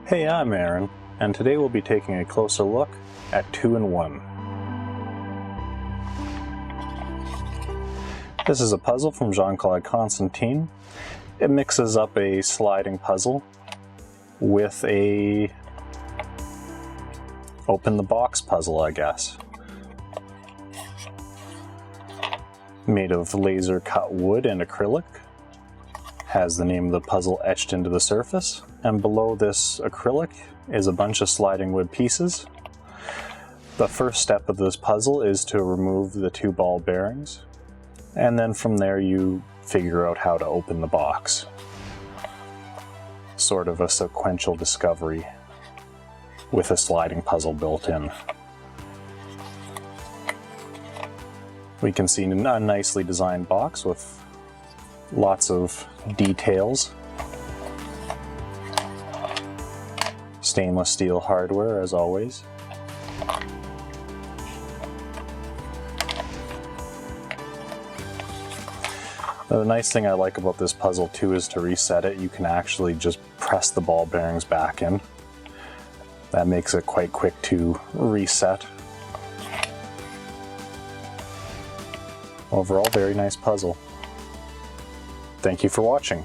Hey, I'm Aaron, and today we'll be taking a closer look at 2-in-1. This is a puzzle from Jean Claude Constantin. It mixes up a sliding puzzle with a open the box puzzle, I guess. Made of laser cut wood and acrylic. Has the name of the puzzle etched into the surface, and below this acrylic is a bunch of sliding wood pieces. The first step of this puzzle is to remove the 2 ball bearings, and then from there you figure out how to open the box. Sort of a sequential discovery with a sliding puzzle built in. We can see a nicely designed box with lots of details. Stainless steel hardware as always. The nice thing I like about this puzzle too is to reset it, you can actually just press the ball bearings back in. That makes it quite quick to reset. Overall, very nice puzzle. Thank you for watching.